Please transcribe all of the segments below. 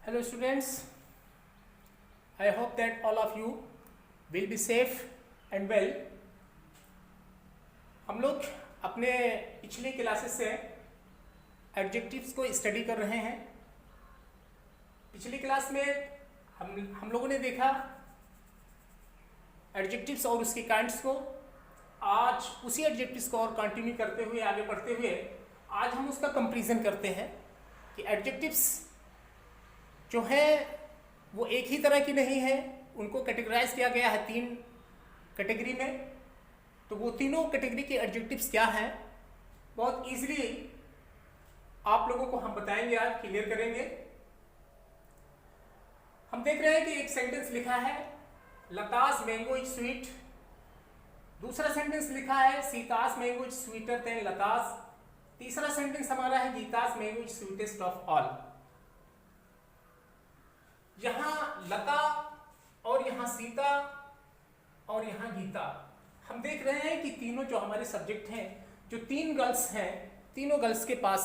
Hello students, I hope that all of you will be safe and well. हम लोग अपने पिछले classes से एडजेक्टिव्स को स्टडी कर रहे हैं। पिछली क्लास में हम लोगों ने देखा एडजेक्टिव्स और उसके काइंड्स को। आज उसी एडजेक्टिव्स को और कंटिन्यू करते हुए आगे बढ़ते हुए आज हम उसका कंपैरिजन करते हैं कि एडजेक्टिव्स जो है वो एक ही तरह की नहीं है, उनको कैटेगराइज किया गया है 3 कैटेगरी में। तो वो तीनों कैटेगरी के एडजेक्टिव्स क्या हैं बहुत इजीली आप लोगों को हम बताएंगे, आज क्लियर करेंगे। हम देख रहे हैं कि एक सेंटेंस लिखा है लतास मैंगो इज स्वीट, दूसरा सेंटेंस लिखा है Sita's mango is sweeter than Lata's, तीसरा सेंटेंस हमारा है Gita's mango is sweetest of all. यहां लता और यहां सीता और यहां गीता, हम देख रहे हैं कि तीनों जो हमारे सब्जेक्ट हैं, जो 3 गर्ल्स हैं, तीनों गर्ल्स के पास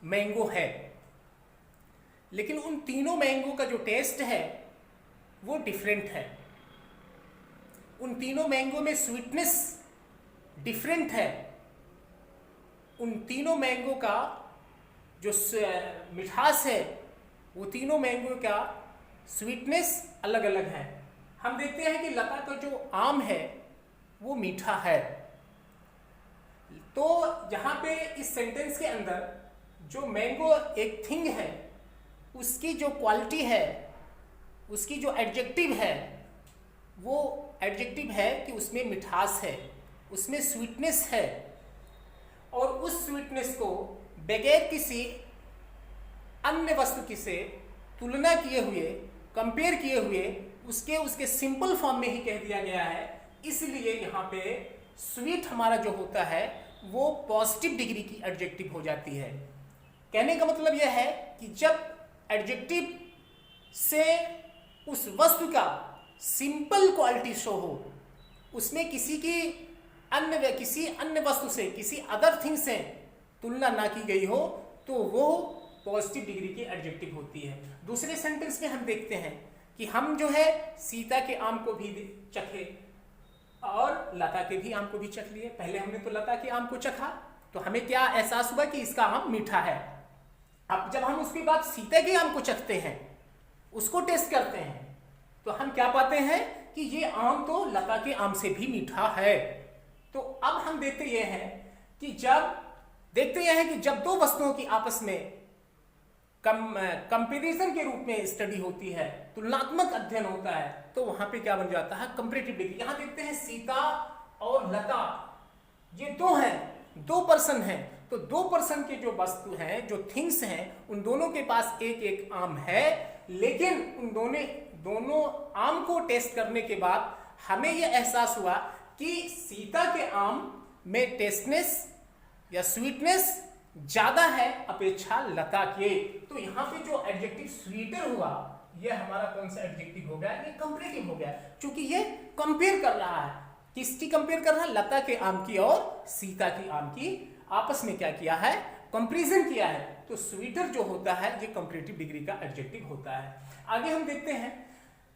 मैंगो है, लेकिन उन तीनों मैंगो का जो टेस्ट है वो डिफरेंट है। उन तीनों मैंगो में स्वीटनेस डिफरेंट है। उन तीनों मैंगो का जो मिठास है वो तीनों मैंगो का स्वीटनेस अलग अलग है। हम देखते हैं कि लता का जो आम है वो मीठा है। तो यहाँ पे इस सेंटेंस के अंदर जो मैंगो एक थिंग है उसकी जो क्वालिटी है, उसकी जो एडजेक्टिव है वो एडजेक्टिव है कि उसमें मिठास है, उसमें स्वीटनेस है, और उस स्वीटनेस को बगैर किसी अन्य वस्तु से तुलना किए हुए, कंपेयर किए हुए उसके सिंपल फॉर्म में ही कह दिया गया है। इसलिए यहाँ पे स्वीट हमारा जो होता है वो पॉजिटिव डिग्री की एडजेक्टिव हो जाती है। कहने का मतलब यह है कि जब एडजेक्टिव से उस वस्तु का सिंपल क्वालिटी शो हो, उसमें किसी अन्य वस्तु से, किसी अदर थिंग से तुलना ना की गई हो, तो वो पॉजिटिव डिग्री की एडजेक्टिव होती है। दूसरे सेंटेंस में हम देखते हैं कि हम जो है सीता के आम को भी चखे और लता के भी आम को भी चख लिए। पहले हमने तो लता के आम को चखा तो हमें क्या एहसास हुआ कि इसका आम मीठा है। अब जब हम उसके बाद सीता के आम को चखते हैं, उसको टेस्ट करते हैं, तो हम क्या पाते हैं कि ये आम तो लता के आम से भी मीठा है। तो अब हम देखते यह हैं कि जब 2 वस्तुओं की आपस में कंपैरिजन के रूप में स्टडी होती है, तुलनात्मक अध्ययन होता है, तो वहां पे क्या बन जाता है कंपैरेटिव डिग्री। यहां देखते हैं सीता और लता, ये 2 हैं, 2 पर्सन हैं। तो 2 पर्सन के जो वस्तु हैं, जो थिंग्स हैं, उन दोनों के पास एक एक आम है, लेकिन उन दोनों आम को टेस्ट करने के बाद हमें यह एहसास हुआ कि सीता के आम में टेस्टनेस या स्वीटनेस ज्यादा है अपेक्षा लता के। तो यहाँ पे जो एडजेक्टिव स्वीटर हुआ, ये हमारा कौन सा एडजेक्टिव हो गया? ये कंपैरेटिव हो गया, क्योंकि ये कंपेयर कर रहा है। किसकी कंपेयर कर रहा है? लता के आम की और सीता की आम की आपस में क्या किया है? कंपैरिजन किया है। तो स्वीटर जो होता है ये कंपैरेटिव डिग्री का एडजेक्टिव होता है। आगे हम देखते हैं,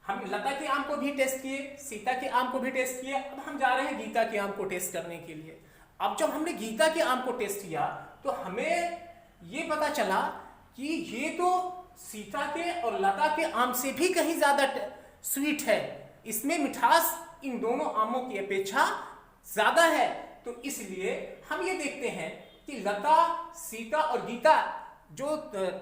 हम लता के आम को भी टेस्ट किए, सीता के आम को भी टेस्ट किए। अब हम जा रहे हैं गीता के आम को टेस्ट करने के लिए। अब जब हमने गीता के आम को टेस्ट किया तो हमें ये पता चला कि ये तो सीता के और लता के आम से भी कहीं ज्यादा स्वीट है, इसमें मिठास इन दोनों आमों की अपेक्षा ज्यादा है। तो इसलिए हम ये देखते हैं कि लता, सीता और गीता जो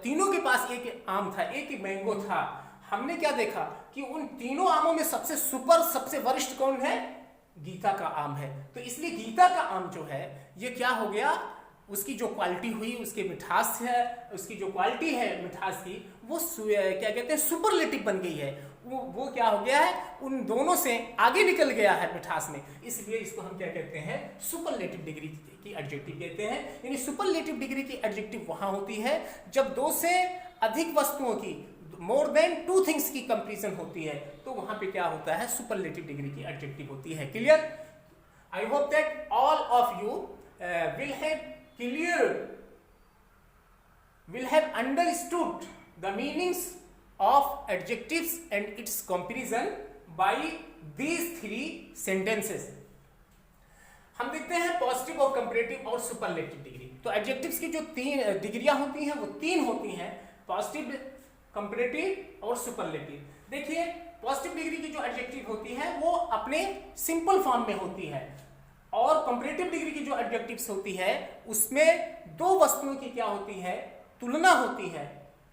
तीनों के पास एक आम था, एक मैंगो था, हमने क्या देखा कि उन तीनों आमों में सबसे वरिष्ठ कौन है? गीता का आम है। तो इसलिए गीता का आम जो है ये क्या हो गया, उसकी जो क्वालिटी हुई, उसके मिठास है, उसकी जो क्वालिटी है मिठास की, वो क्या कहते हैं सुपरलेटिव बन गई है। वो क्या हो गया है, उन दोनों से आगे निकल गया है मिठास में। इसलिए इसको हम क्या कहते हैं? सुपरलेटिव डिग्री की एडजेक्टिव कहते हैं। यानी सुपरलेटिव डिग्री की एडजेक्टिव वहां होती है जब 2 से अधिक वस्तुओं की, मोर देन 2 थिंग्स की कंपैरिजन होती है, तो वहां पे क्या होता है? सुपरलेटिव डिग्री की एडजेक्टिव होती है। Clear? I hope that all of you will have understood the meanings of adjectives and its comparison by these 3 sentences. हम देखते हैं पॉजिटिव और कंपैरेटिव और सुपरलेटिव डिग्री। तो एडजेक्टिव्स की जो 3 डिग्रियां होती हैं वो 3 होती हैं, पॉजिटिव, कंपैरेटिव और सुपरलेटिव। देखिए पॉजिटिव डिग्री की जो एडजेक्टिव होती है वो अपने सिंपल फॉर्म में होती है, और कंपैरेटिव डिग्री की जो एडजेक्टिव्स होती है उसमें 2 वस्तुओं की क्या होती है, तुलना होती है,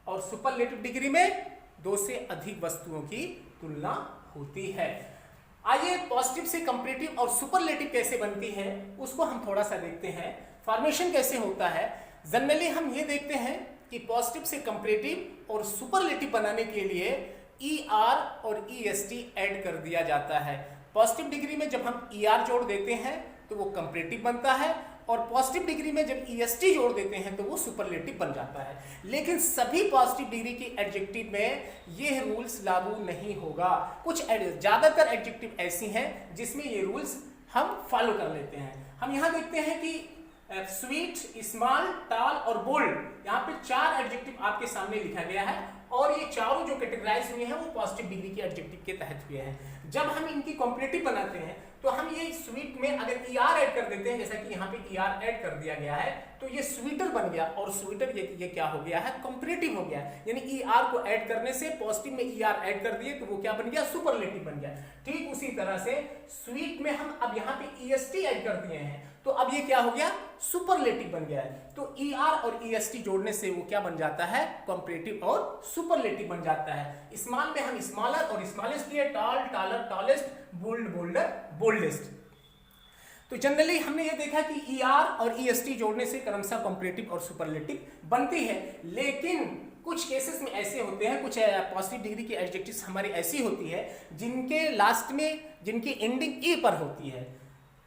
और सुपरलेटिव डिग्री में 2 से अधिक वस्तुओं की तुलना होती है। आइए पॉजिटिव से कंपैरेटिव और सुपरलेटिव कैसे बनती है उसको हम थोड़ा सा देखते हैं। फॉर्मेशन कैसे होता है। जनरली हम ये देखते हैं कि पॉजिटिव से कंपैरेटिव और सुपरलेटिव बनाने के लिए ER और EST ऐड कर दिया जाता है। पॉजिटिव डिग्री में जब हम ER जोड़ देते हैं तो वो कंपैरेटिव बनता है, और पॉजिटिव डिग्री में जब EST जोड़ देते हैं तो वो सुपरलेटिव बन जाता है। लेकिन सभी पॉजिटिव डिग्री के एडजेक्टिव में ये रूल्स लागू नहीं होगा। कुछ ज्यादातर एडजेक्टिव ऐसी हैं जिसमें ये रूल्स हम फॉलो कर लेते हैं। हम यहाँ देखते हैं कि स्वीट, स्मॉल, टॉल और बोल्ड, यहाँ पे 4 एडजेक्टिव आपके सामने लिखा गया है, और ये चारों जो कैटेगराइज हुए हैं वो पॉजिटिव डिग्री के एडजेक्टिव के तहत हुए हैं। जब हम इनकी कंपैरेटिव बनाते हैं तो हम ये स्वीट में अगर ER ऐड कर देते हैं, जैसा कि यहाँ पे ER ऐड कर दिया गया है, तो ये स्वीटर बन गया, और स्वीटर ये क्या हो गया है, कंपैरेटिव हो गया। यानी ER को ऐड करने से पॉजिटिव में ER ऐड कर दिए तो वो क्या बन गया, सुपरलेटिव बन गया। ठीक उसी तरह से स्वीट में हम अब यहाँ पे EST ऐड कर दिए हैं तो अब ये क्या हो गया, सुपरलेटिव बन गया है। तो ER और EST जोड़ने से वो क्या बन जाता है, कंपैरेटिव और सुपरलेटिव बन जाता है। स्मॉल में हम स्मॉलर और स्मॉलेस्ट लिए, tall, taller, tallest, bold, bolder, boldest. तो जनरली हमने ये देखा कि ER और EST जोड़ने से क्रमशः कंपैरेटिव और सुपरलेटिव बनती है। लेकिन कुछ केसेस में ऐसे होते हैं, कुछ पॉजिटिव डिग्री की एडजेक्टिव्स हमारी ऐसी होती है जिनके लास्ट में, जिनकी एंडिंग E पर होती है।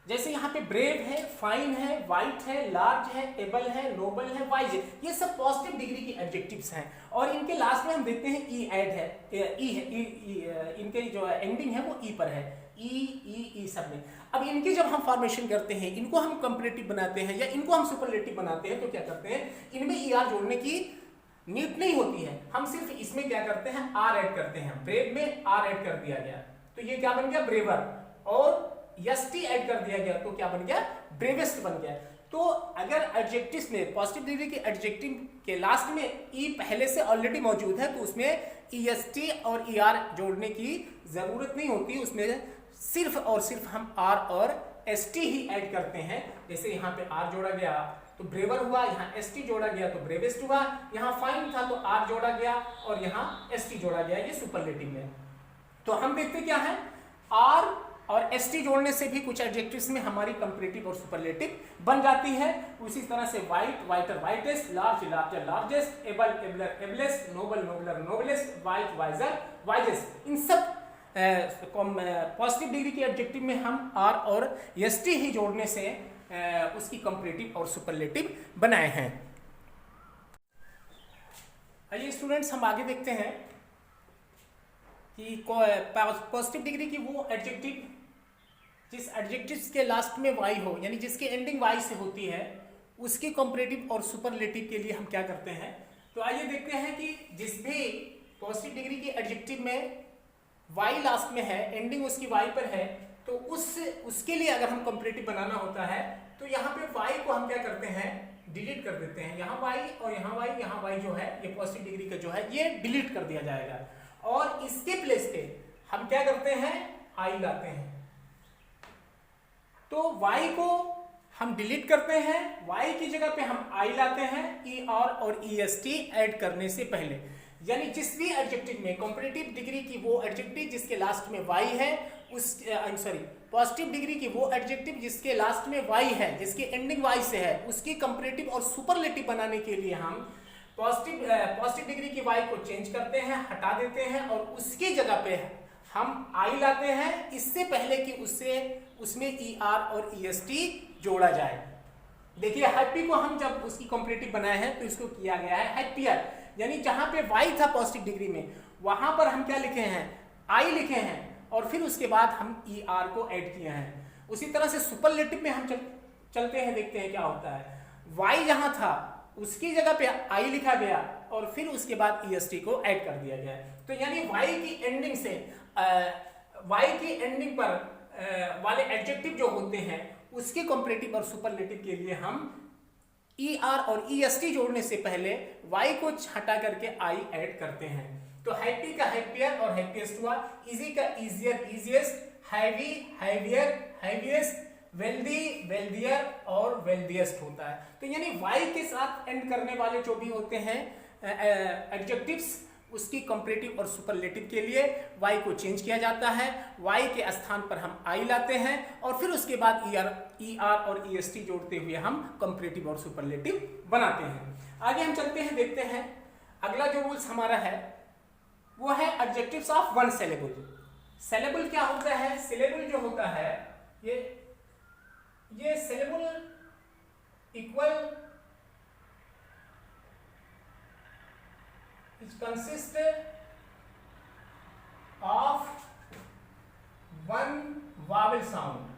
जैसे यहाँ पे ब्रेव है, फाइन है, वाइट है, लार्ज है, एबल है, नोबल है, वाइज है, ये सब पॉजिटिव डिग्री की एडजेक्टिव्स हैं, और इनके लास्ट में हम देखते हैं ई ऐड है, ई है, इनके जो एंडिंग है वो ई पर है, ई सब में। अब इनकी जब हम फॉर्मेशन करते हैं, इनको हम कंपैरेटिव बनाते हैं या इनको हम सुपरलेटिव बनाते हैं, तो क्या करते हैं, इनमें ER जोड़ने की नीड नहीं होती है, हम सिर्फ इसमें क्या करते हैं, R ऐड करते हैं। ब्रेव में R ऐड कर दिया गया तो ये क्या बन गया, ब्रेवर, और ST ऐड कर दिया गया तो क्या बन गया, ब्रेवेस्ट बन गया। तो अगर एडजेक्टिव्स में, पॉजिटिव डिग्री के एडजेक्टिव के लास्ट में E पहले से ऑलरेडी मौजूद है तो उसमें EST और ER जोड़ने की जरूरत नहीं होती, उसमें सिर्फ और सिर्फ हम R और ST ही ऐड करते हैं। जैसे यहाँ पे R जोड़ा गया तो ब्रेवर हुआ, यहाँ ST जोड़ा गया तो ब्रेवेस्ट हुआ, यहाँ फाइन था तो R जोड़ा गया और यहाँ ST जोड़ा गया, ये सुपरलेटिव में। तो हम देखते क्या है, R और ST जोड़ने से भी कुछ एडजेक्टिव्स में हमारी कंपैरेटिव और सुपरलेटिव बन जाती है। उसी तरह से white, whiter, whitest, large, larger, largest, able, abler, ablest, noble, nobler, noblest, wise, wiser, wisest, इन सब पॉजिटिव डिग्री के एडजेक्टिव में हम R और ST ही जोड़ने से उसकी कंपैरेटिव और सुपरलेटिव बनाए हैं। आइए स्टूडेंट्स हम आगे देखते हैं कि पॉजिटिव डिग्री की वो एडजेक्टिव जिस एडजेक्टिव के लास्ट में Y हो, यानी जिसकी एंडिंग Y से होती है, उसकी कंपैरेटिव और सुपरलेटिव के लिए हम क्या करते हैं। तो आइए देखते हैं कि जिस भी पॉजिटिव डिग्री की एडजेक्टिव में Y लास्ट में है, एंडिंग उसकी Y पर है, तो उसके लिए अगर हम कंपैरेटिव बनाना होता है तो यहाँ पे Y को हम क्या करते हैं, डिलीट कर देते हैं। यहाँ Y और यहाँ Y, यहाँ Y जो है ये पॉजिटिव डिग्री का जो है ये डिलीट कर दिया जाएगा, और इसके प्लेस पे हम क्या करते हैं, I लाते हैं। तो Y को हम डिलीट करते हैं, Y की जगह पे हम I लाते हैं ER और EST ऐड करने से पहले। यानी जिस भी एडजेक्टिव में कंपैरेटिव डिग्री की वो एडजेक्टिव जिसके लास्ट में Y है, पॉजिटिव डिग्री की वो एडजेक्टिव जिसके लास्ट में Y है, जिसकी एंडिंग Y से है, उसकी कंपैरेटिव और सुपरलेटिव बनाने के लिए हम पॉजिटिव डिग्री की Y को चेंज करते हैं, हटा देते हैं, और उसकी जगह पे हम I लाते हैं, इससे पहले कि उसमें ER और EST जोड़ा जाए। देखिए हैप्पी को हम जब उसकी कंपैरेटिव बनाए हैं तो इसको किया गया है हैप्पियर, यानी जहां पे Y था पॉजिटिव डिग्री में, वहां पर हम क्या लिखे हैं, I लिखे हैं, और फिर उसके बाद हम ER को ऐड किए हैं। उसी तरह से सुपरलेटिव में हम चलते हैं, देखते हैं क्या होता है। Y जहां था उसकी जगह पे आई लिखा गया और फिर उसके बाद EST को ऐड कर दिया गया। तो यानी वाई की एंडिंग से वाई की एंडिंग पर वाले एडजेक्टिव जो होते हैं उसके कंपैरेटिव और सुपरलेटिव के लिए हम ER और EST जोड़ने से पहले वाई को हटा करके आई ऐड करते हैं। तो हैप्पी का हैप्पियर और हैप्पीएस्ट हुआ, इजी का easier easiest, heavy heavier heaviest, wealthy wealthier और वेल्दिएस्ट होता है। तो यानी वाई के साथ एंड करने वाले जो भी होते हैं एडजेक्टिव्स उसकी कंपैरेटिव और सुपरलेटिव के लिए वाई को चेंज किया जाता है, वाई के स्थान पर हम आई लाते हैं और फिर उसके बाद ER और EST जोड़ते हुए हम कंपैरेटिव और सुपरलेटिव बनाते हैं। आगे हम चलते हैं, देखते हैं अगला जो रूल्स हमारा है वो है adjectives of one syllable. Syllable क्या होता है? सिलेबल जो होता है ये syllable equal it consist of one vowel sound.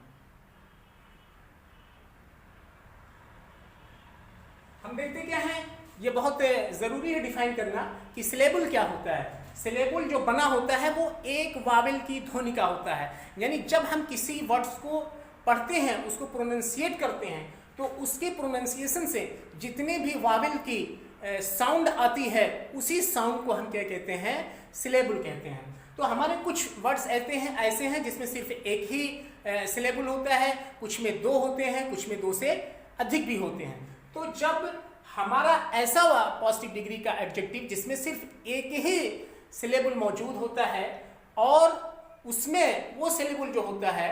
हम देखते क्या है, ये बहुत जरूरी है डिफाइन करना कि सिलेबल क्या होता है। सिलेबल जो बना होता है वो एक वावल की ध्वनि का होता है, यानी जब हम किसी वर्ड्स को पढ़ते हैं उसको प्रोनाउंसिएट करते हैं तो उसके प्रोनाउंसिएशन से जितने भी वावल की साउंड आती है उसी साउंड को हम क्या कहते हैं? सिलेबल कहते हैं। तो हमारे कुछ वर्ड्स ऐसे हैं जिसमें सिर्फ एक ही सिलेबल होता है, कुछ में दो होते हैं, कुछ में दो से अधिक भी होते हैं। तो जब हमारा ऐसा पॉजिटिव डिग्री का एडजेक्टिव जिसमें सिर्फ एक ही सिलेबल मौजूद होता है और उसमें वो सिलेबल जो होता है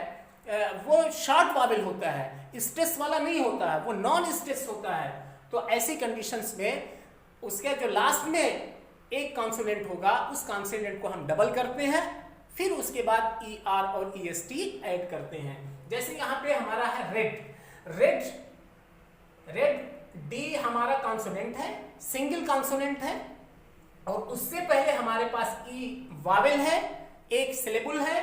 वो शॉर्ट वावल होता है, स्ट्रेस वाला नहीं होता है, वो नॉन स्ट्रेस होता है, तो ऐसी कंडीशंस में उसके जो लास्ट में एक कॉन्सोनेंट होगा उस कॉन्सोनेंट को हम डबल करते हैं, फिर उसके बाद ER और EST ऐड करते हैं। जैसे यहाँ पे हमारा है रेड, रेड D हमारा कॉन्सोनेंट है, सिंगल कॉन्सोनेंट है और उससे पहले हमारे पास E वावेल है, एक सिलेबल है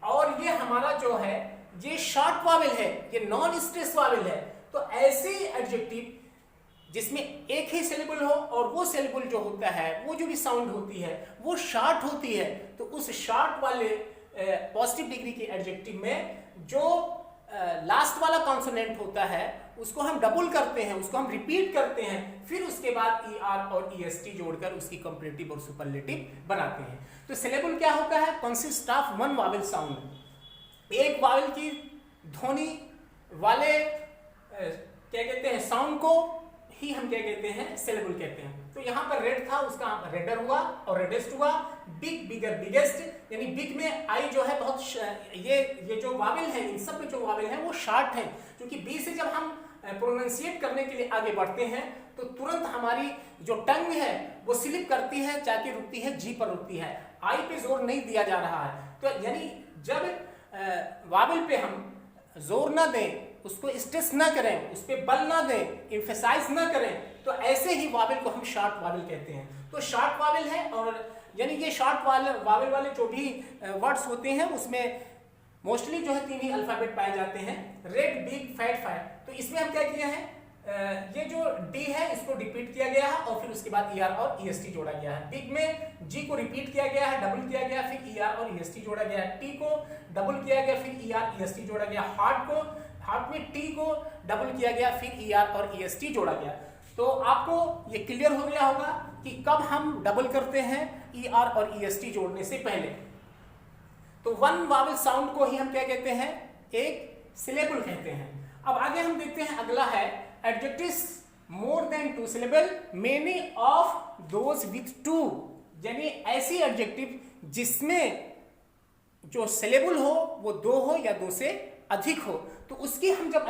और ये हमारा जो है ये शॉर्ट वावेल है, ये नॉन स्ट्रेस वावेल है। तो ऐसे एडजेक्टिव जिसमें एक ही सिलेबल हो और वो सिलेबल जो होता है वो जो भी साउंड होती है वो शॉर्ट होती है, तो उस शॉर्ट वाले पॉजिटिव डिग्री के एडजेक्टिव में जो लास्ट वाला कॉन्सोनेंट होता है उसको हम डबल करते हैं, उसको हम रिपीट करते हैं, फिर उसके बाद ER और EST जोड़कर उसकी कंपैरेटिव और सुपरलेटिव बनाते हैं। तो सिलेबल क्या होता है? Consist of one Wavell sound, एक वावेल की ध्वनि वाले क्या कहते हैं साउंड को ही हम क्या कहते हैं? सिलेबल कहते हैं। तो यहाँ पर रेड था, उसका रेडर हुआ और रेडेस्ट हुआ, बिग बिगर बिगेस्ट, यानी बिग में आई जो है बहुत ये जो वावेल है, इन सब में जो वावेल है वो शॉर्ट है, क्योंकि बी से जब हम प्रोनाउंसिएट करने के लिए आगे बढ़ते हैं तो तुरंत हमारी जो टंग है वो स्लिप करती है, जाके रुकती है, जी पर रुकती है, आई पे जोर नहीं दिया जा रहा है। तो यानी जब वावेल पे हम जोर ना दें, उसको स्ट्रेस ना करें, उस पर बल ना दें, एम्फेसाइज ना करें, तो ऐसे ही वावेल को हम शॉर्ट वावेल कहते हैं। तो शॉर्ट वावेल है और यानी ये शॉर्ट वावेल वाले जो भी वर्ड्स होते हैं उसमें मोस्टली जो है तीन ही अल्फाबेट पाए जाते हैं, रेड, बिग, फैट, फैट। तो इसमें हम क्या किया है, ये जो D है इसको रिपीट किया गया है और फिर उसके बाद ER और EST जोड़ा गया है। बिग में G को रिपीट किया गया है, डबल किया गया, फिर ER और EST जोड़ा गया है। T को डबल किया गया, फिर ER EST जोड़ा गया। हार्ट में T को डबल किया गया, फिर ER और EST जोड़ा गया। तो आपको ये क्लियर हो गया होगा कि कब हम डबल करते हैं ER और EST जोड़ने से पहले। तो वन वावेल साउंड को ही हम क्या कहते हैं? एक सिलेबल कहते हैं। अब आगे हम देखते हैं, अगला है adjectives more than two syllable, many of those with to, यानी ऐसी एडजेक्टिव जिसमें जो सिलेबल हो वो दो हो या दो से अधिक हो। तो उसकी हम जब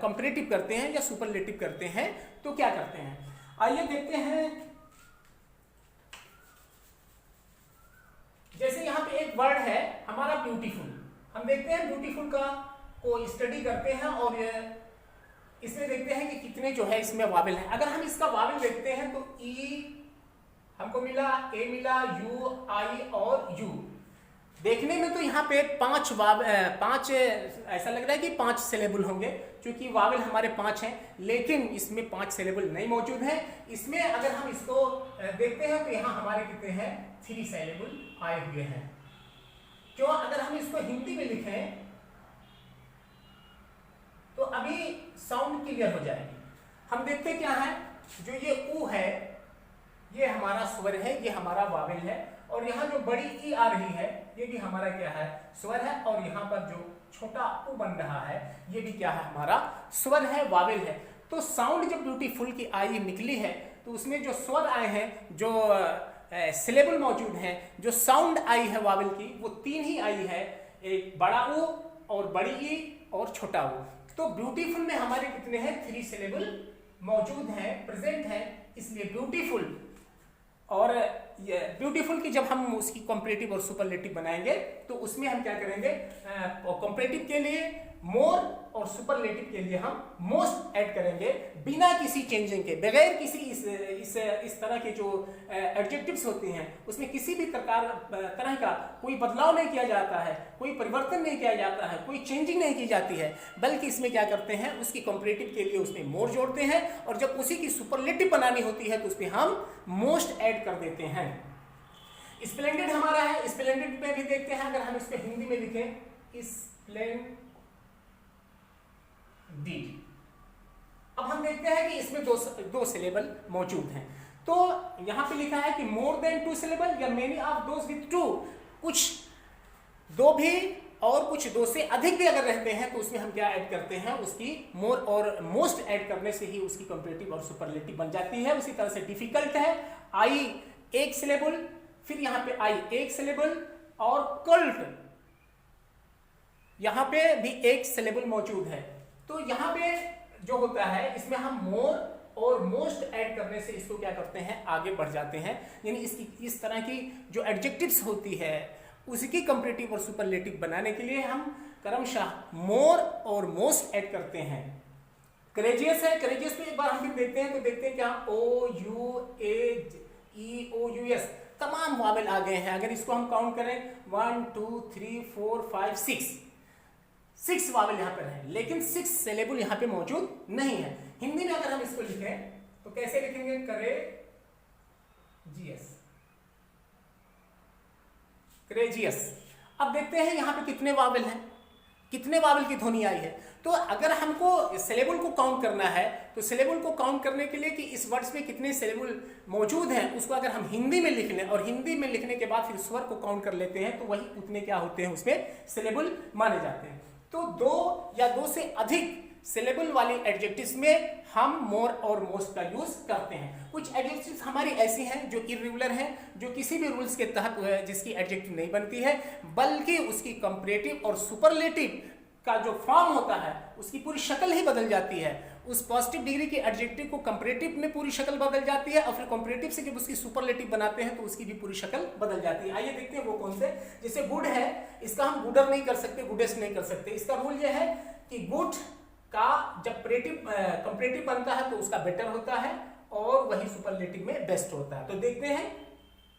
कंपैरेटिव करते हैं या सुपरलेटिव करते हैं तो क्या करते हैं, आइए देखते हैं। जैसे यहाँ पे एक वर्ड है हमारा ब्यूटीफुल, हम देखते हैं ब्यूटीफुल का को स्टडी करते हैं और इसमें देखते हैं कि कितने जो है इसमें वावेल है। अगर हम इसका वावेल देखते हैं तो E हमको मिला, A मिला, U, I और U। देखने में तो यहाँ पे पांच ऐसा लग रहा है कि 5 सिलेबल होंगे, क्योंकि वावल हमारे 5 हैं, लेकिन इसमें 5 सिलेबल नहीं मौजूद है। इसमें अगर हम इसको देखते हैं तो यहाँ हमारे कितने हैं, 3 सिलेबल आए हुए हैं। क्यों, अगर हम इसको हिंदी में लिखें तो अभी साउंड क्लियर हो जाएगी। हम देखते क्या है, जो ये ऊ है ये हमारा स्वर है, ये हमारा वावेल है, और यहाँ जो बड़ी ई आ रही है ये भी हमारा क्या है, स्वर है, और यहाँ पर जो छोटा ऊ बन रहा है ये भी क्या है, हमारा स्वर है, वावेल है। तो साउंड जब ब्यूटीफुल की आई निकली है तो उसमें जो स्वर आए हैं, जो सिलेबल मौजूद हैं, जो साउंड आई है वावेल की, वो 3 ही आई है, एक बड़ा ऊ और बड़ी ई और छोटा ऊ। तो ब्यूटीफुल में हमारे कितने हैं, 3 सिलेबल मौजूद हैं, प्रेजेंट हैं, इसलिए ब्यूटीफुल। और ब्यूटीफुल की जब हम उसकी कॉम्परेटिव और सुपरलेटिव बनाएंगे तो उसमें हम क्या करेंगे, कॉम्परेटिव के लिए मोर और सुपरलेटिव के लिए हम मोस्ट ऐड करेंगे, बिना किसी चेंजिंग के, बगैर किसी इस तरह के जो एडजेक्टिव्स होते हैं उसमें किसी भी तरह का कोई बदलाव नहीं किया जाता है, कोई परिवर्तन नहीं किया जाता है, कोई चेंजिंग नहीं की जाती है, बल्कि इसमें क्या करते हैं, उसकी कॉम्परेटिव के लिए उसमें मोर जोड़ते हैं, और जब उसी की सुपरलेटिव बनानी होती है तो उसमें हम मोस्ट ऐड कर देते हैं। स्प्लेंडेड हमारा है, स्प्लेंडेड में भी देखते हैं, अगर हम इसको हिंदी में लिखें, स्प्लेंडेड। अब हम देखते हैं कि इसमें दो सिलेबल मौजूद हैं। तो यहां पे लिखा है कि मोर देन 2 सिलेबल या मेनी ऑफ दोज विद 2, कुछ 2 भी और कुछ 2 से अधिक भी अगर रहते हैं तो उसमें हम क्या ऐड करते हैं, उसकी मोर और मोस्ट ऐड करने से ही उसकी कंपैरेटिव और सुपरलेटिव बन जाती है। उसी तरह से डिफिकल्ट है, आई 1 सिलेबल, फिर यहां पे आई 1 सिलेबल, और कल्ट यहां पे भी 1 सिलेबल मौजूद है। तो यहां पे जो होता है इसमें हम मोर और मोस्ट ऐड करने से इसको क्या करते हैं, आगे बढ़ जाते हैं। यानी इसकी इस तरह की जो एडजेक्टिव्स होती है उसकी कंपैरेटिव और सुपरलेटिव बनाने के लिए हम क्रमशः मोर और मोस्ट ऐड करते हैं। करेजियस है, करेजियस में एक बार हम फिर देखते हैं तो देखते हैं क्या, O U A E O U S, तमाम वावेल आ गए हैं। अगर इसको हम काउंट करें 1 2 3 4 5 6 वावेल यहां पर है, लेकिन 6 सिलेबल यहां पे मौजूद नहीं है। हिंदी में अगर हम इसको लिखें तो कैसे लिखेंगे, करेजियस। अब देखते हैं यहां पे कितने वावेल हैं, कितने वावेल की ध्वनि आई है। तो अगर हमको सिलेबल को काउंट करना है तो सिलेबल को काउंट करने के लिए कि इस वर्ड्स में कितने सिलेबल मौजूद हैं, उसको अगर हम हिंदी में लिख लें और हिंदी में लिखने के बाद फिर स्वर को काउंट कर लेते हैं तो वही उतने क्या होते हैं, उसमें सिलेबल माने जाते हैं। तो 2 या 2 से अधिक सिलेबल वाली एडजेक्टिव्स में हम मोर और मोस्ट का यूज करते हैं। कुछ एडजेक्टिव्स हमारी ऐसी हैं जो इर्रेगुलर हैं, जो किसी भी रूल्स के तहत जिसकी एडजेक्टिव नहीं बनती है, बल्कि उसकी कंपैरेटिव और सुपरलेटिव का जो फॉर्म होता है उसकी पूरी शक्ल ही बदल जाती है। उस पॉजिटिव डिग्री के एडजेक्टिव को कंपैरेटिव में पूरी शक्ल बदल जाती है, और फिर कंपैरेटिव से जब उसकी सुपरलेटिव बनाते हैं तो उसकी भी पूरी शक्ल बदल जाती है। आइए देखते हैं वो कौन से। जैसे गुड है, इसका हम गुडर नहीं कर सकते, गुडेस्ट नहीं कर सकते। इसका रूल यह है कि गुड का जब कंपैरेटिव बनता है तो उसका बेटर होता है, और वही सुपरलेटिव में बेस्ट होता है। तो देखते हैं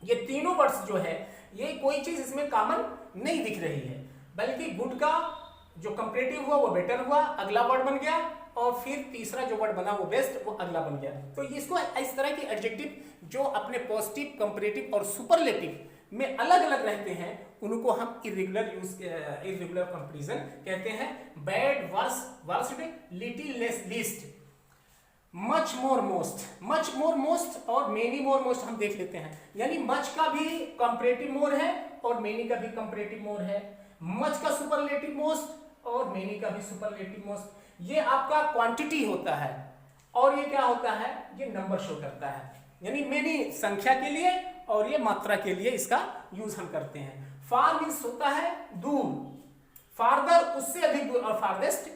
ये तीनों वर्ड्स जो है, ये कोई चीज इसमें कॉमन नहीं दिख रही है, बल्कि गुड का जो कंपैरेटिव हुआ वो बेटर हुआ, अगला वर्ड बन गया, और फिर तीसरा जो वर्ड बना वो बेस्ट, वो अगला बन गया। तो इसको इस तरह की एडजेक्टिव जो अपने पॉजिटिव, कंपैरेटिव और सुपरलेटिव में अलग अलग रहते हैं उनको हम इर्रेगुलर कंपैरिजन कहते हैं। Bad, worse, worst, little, less, least, much more most, much more most और मेनी मोर मोस्ट हम देख लेते हैं। यानी मच का भी कंपैरेटिव मोर है और मेनी का भी कंपैरेटिव मोर है, मच का सुपरलेटिव मोस्ट और मेनी का भी सुपरलेटिव मोस्ट। ये आपका क्वांटिटी होता है और ये क्या होता है, ये नंबर शो करता है। यानी मेनी संख्या के लिए और ये मात्रा के लिए इसका यूज हम करते हैं। फार मीन्स होता है दूर, फारदर उससे अधिक दूर, और फारदेस्ट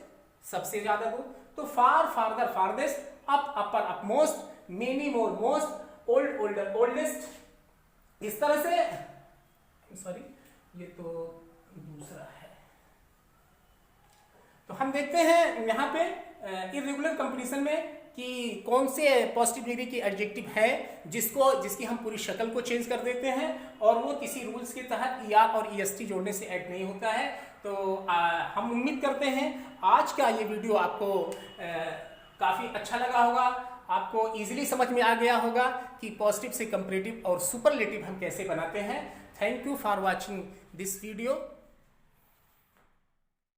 सबसे ज्यादा दूर। तो फार, फारदर, फारदेस्ट, अप, अपर, upmost, many, more, most, old, older, oldest. इस तरह से, सॉरी ये तो दूसरा है। तो हम देखते हैं यहाँ पे इर्रेगुलर कंपैरिजन में कि कौन से पॉजिटिव डिग्री की एडजेक्टिव है जिसकी हम पूरी शक्ल को चेंज कर देते हैं और वो किसी रूल्स के तहत ER और EST जोड़ने से ऐड नहीं होता है। तो हम उम्मीद करते हैं आज का ये वीडियो आपको काफ़ी अच्छा लगा होगा, आपको इजीली समझ में आ गया होगा कि पॉजिटिव से कंपैरेटिव और सुपरलेटिव हम कैसे बनाते हैं। Thank you for watching this video.